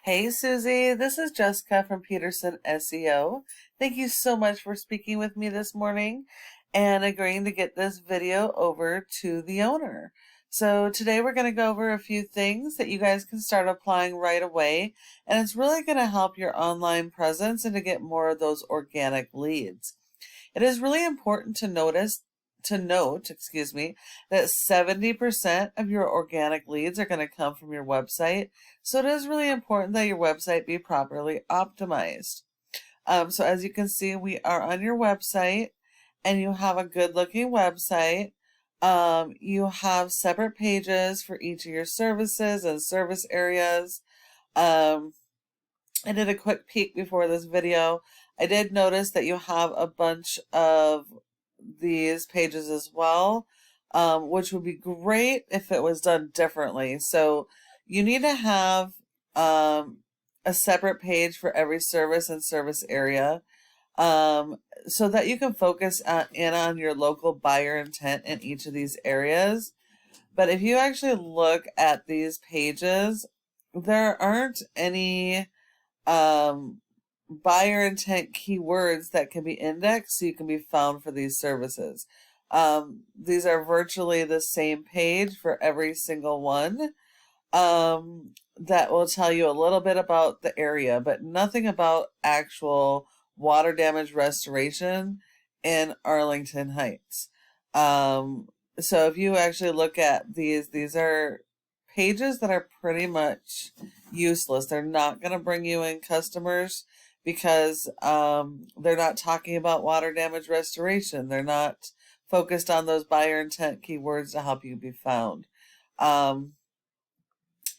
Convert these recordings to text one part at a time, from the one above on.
Hey Susie, this is Jessica from Peterson SEO. Thank you so much for speaking with me this morning and agreeing to get this video over to the owner. So today we're going to go over a few things that you guys can start applying right away, and it's really going to help your online presence and to get more of those organic leads. It is really important to note, that 70% of your organic leads are going to come from your website. So it is really important that your website be properly optimized. So as you can see, we are on your website and you have a good looking website. You have separate pages for each of your services and service areas. I did a quick peek before this video. I did notice that you have a bunch of these pages as well, which would be great if it was done differently. So you need to have a separate page for every service and service area, so that you can focus in on your local buyer intent in each of these areas. But if you actually look at these pages, there aren't any buyer intent keywords that can be indexed so you can be found for these services. These are virtually the same page for every single one. That will tell you a little bit about the area, but nothing about actual water damage restoration in Arlington Heights. So if you actually look at these are pages that are pretty much useless. They're not going to bring you in customers because they're not talking about water damage restoration. They're not focused on those buyer intent keywords to help you be found. And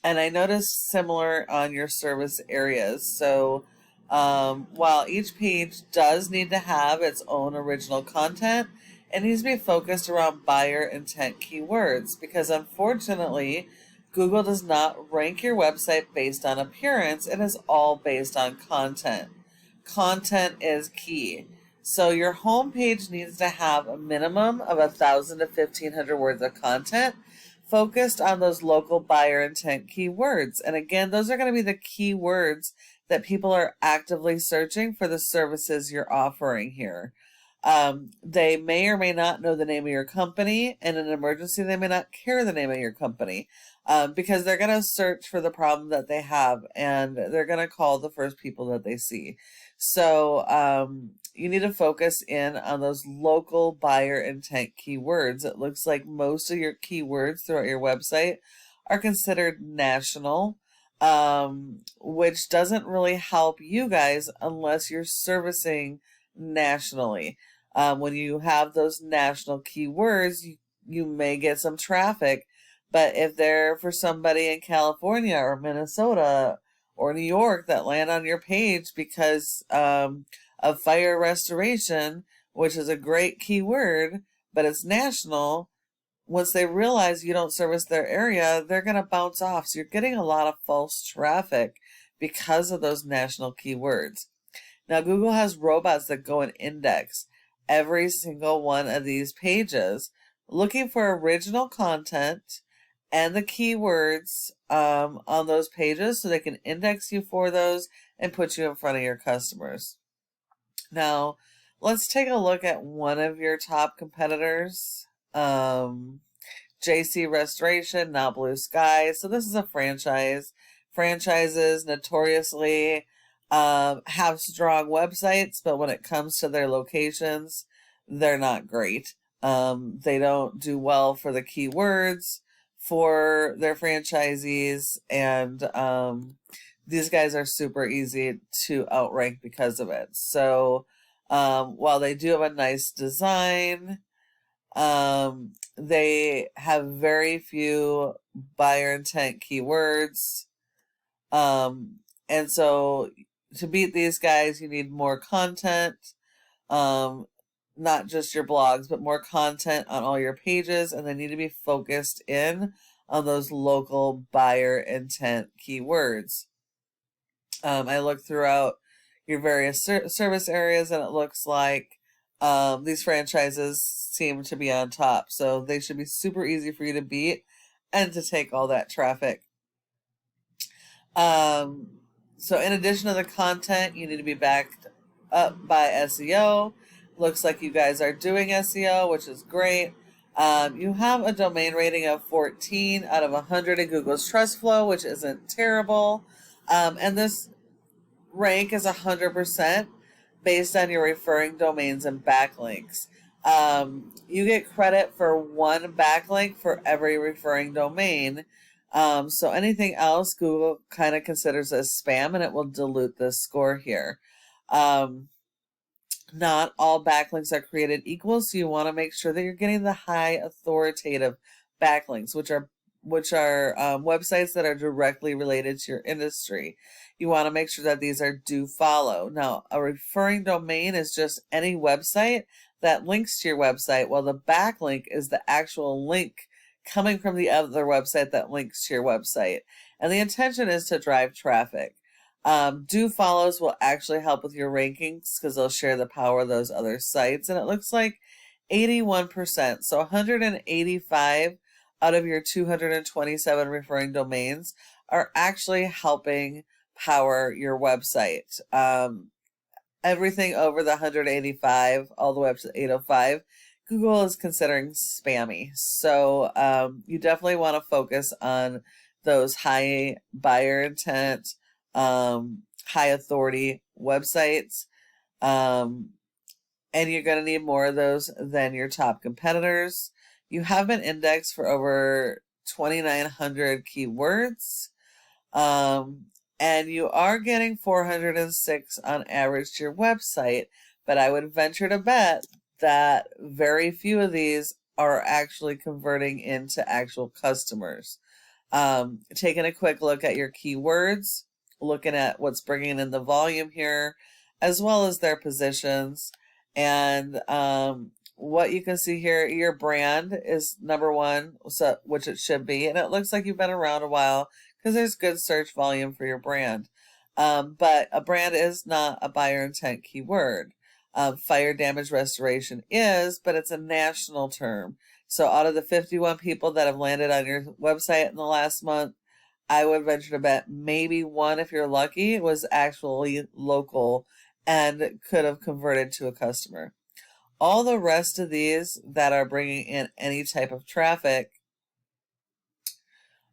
I noticed similar on your service areas. So while each page does need to have its own original content, it needs to be focused around buyer intent keywords, because unfortunately, Google does not rank your website based on appearance. It is all based on content. Content is key. So your home page needs to have a minimum of 1,000 to 1,500 words of content focused on those local buyer intent keywords. And again, those are going to be the keywords that people are actively searching for the services you're offering here. They may or may not know the name of your company. In an emergency, they may not care the name of your company, because they're going to search for the problem that they have, and they're going to call the first people that they see. So you need to focus in on those local buyer intent keywords. It looks like most of your keywords throughout your website are considered national, which doesn't really help you guys unless you're servicing nationally. When you have those national keywords, you may get some traffic, but if they're for somebody in California or Minnesota or New York that land on your page because of fire restoration, which is a great keyword, but it's national, once they realize you don't service their area, they're going to bounce off. So you're getting a lot of false traffic because of those national keywords. Now, Google has robots that go and index every single one of these pages, looking for original content and the keywords on those pages so they can index you for those and put you in front of your customers. Now, let's take a look at one of your top competitors, JC Restoration, now Blue Sky. So this is a franchise. Franchises notoriously have strong websites, but when it comes to their locations, they're not great. They don't do well for the keywords for their franchisees, and these guys are super easy to outrank because of it. So while they do have a nice design, they have very few buyer intent keywords. And so to beat these guys, you need more content, not just your blogs, but more content on all your pages, and they need to be focused in on those local buyer intent keywords. I looked throughout your various service areas, and it looks like these franchises seem to be on top. So they should be super easy for you to beat and to take all that traffic. So in addition to the content, you need to be backed up by SEO. Looks like you guys are doing SEO, which is great. You have a domain rating of 14 out of 100 in Google's Trust Flow, which isn't terrible. And this rank is 100% based on your referring domains and backlinks. You get credit for one backlink for every referring domain. So anything else, Google kind of considers as spam, and it will dilute the score here. Not all backlinks are created equal, so you want to make sure that you're getting the high authoritative backlinks, which are websites that are directly related to your industry. You want to make sure that these are do follow. Now, a referring domain is just any website that links to your website, while the backlink is the actual link coming from the other website that links to your website. And the intention is to drive traffic. Do follows will actually help with your rankings because they'll share the power of those other sites. And it looks like 81%. So 185 out of your 227 referring domains are actually helping power your website. Everything over the 185, all the way up to 805, Google is considering spammy. So you definitely want to focus on those high buyer intent, high authority websites. And you're going to need more of those than your top competitors. You have been indexed for over 2,900 keywords. And you are getting 406 on average to your website, but I would venture to bet that very few of these are actually converting into actual customers. Taking a quick look at your keywords, looking at what's bringing in the volume here, as well as their positions. And what you can see here, your brand is number one, so, which it should be. And it looks like you've been around a while because there's good search volume for your brand. But a brand is not a buyer intent keyword. Fire damage restoration is, but it's a national term. So out of the 51 people that have landed on your website in the last month, I would venture to bet maybe one, if you're lucky, was actually local and could have converted to a customer. All the rest of these that are bringing in any type of traffic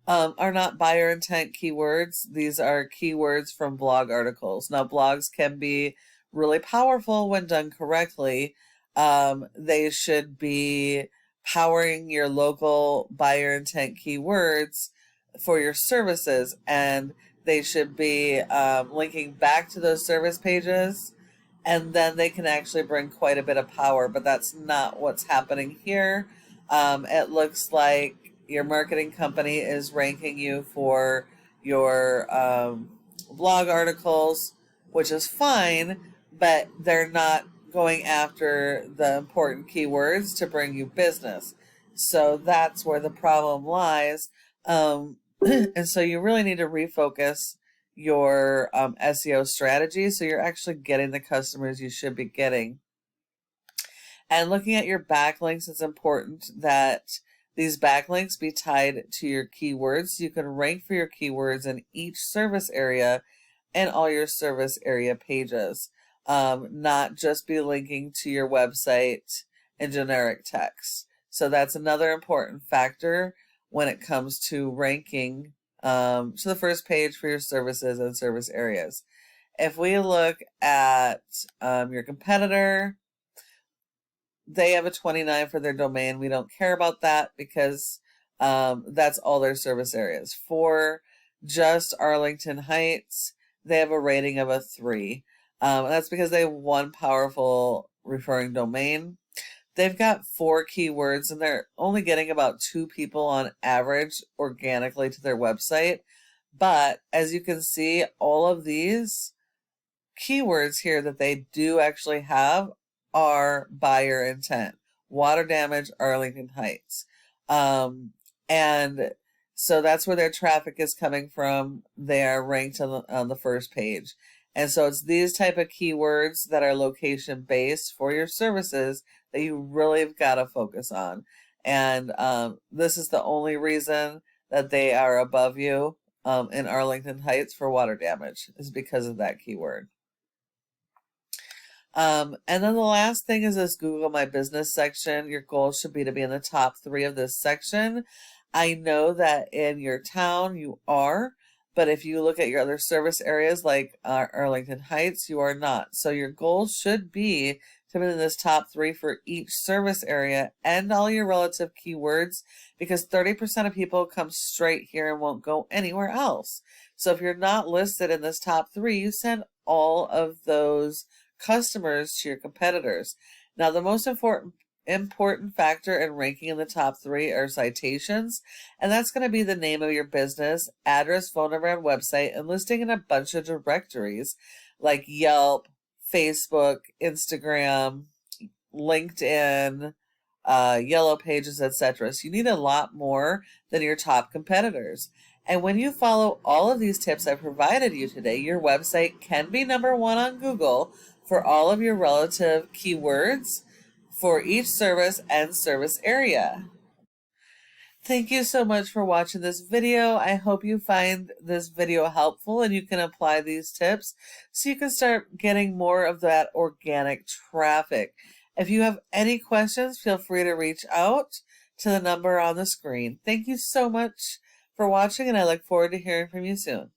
are not buyer intent keywords. These are keywords from blog articles. Now, blogs can be really powerful when done correctly. They should be powering your local buyer intent keywords for your services, and they should be linking back to those service pages, and then they can actually bring quite a bit of power, but that's not what's happening here. It looks like your marketing company is ranking you for your blog articles, which is fine, but they're not going after the important keywords to bring you business. So that's where the problem lies. And so you really need to refocus your SEO strategy so you're actually getting the customers you should be getting. And looking at your backlinks, it's important that these backlinks be tied to your keywords so you can rank for your keywords in each service area and all your service area pages. Not just be linking to your website in generic text. So that's another important factor when it comes to ranking to the first page for your services and service areas. If we look at your competitor, they have a 29 for their domain. We don't care about that because that's all their service areas. For just Arlington Heights, they have a rating of a 3. That's because they have one powerful referring domain. They've got 4 keywords and they're only getting about 2 people on average organically to their website. But as you can see, all of these keywords here that they do actually have are buyer intent. Water damage, Arlington Heights. And so that's where their traffic is coming from. They are ranked on the first page. And so it's these type of keywords that are location based for your services that you really have got to focus on. And this is the only reason that they are above you in Arlington Heights for water damage is because of that keyword. And then the last thing is this Google My Business section. Your goal should be to be in the top 3 of this section. I know that in your town you are, but if you look at your other service areas like Arlington Heights, you are not. So your goal should be to be in this top 3 for each service area and all your relative keywords, because 30% of people come straight here and won't go anywhere else. So if you're not listed in this top 3, you send all of those customers to your competitors. Now, the most important factor in ranking in the top 3 are citations, and that's going to be the name of your business, address, phone number, and website, and listing in a bunch of directories like Yelp, Facebook, Instagram, LinkedIn, Yellow Pages, etc. So you need a lot more than your top competitors. And when you follow all of these tips I provided you today, your website can be number 1 on Google for all of your relative keywords for each service and service area. Thank you so much for watching this video. I hope you find this video helpful and you can apply these tips so you can start getting more of that organic traffic. If you have any questions, feel free to reach out to the number on the screen. Thank you so much for watching, and I look forward to hearing from you soon.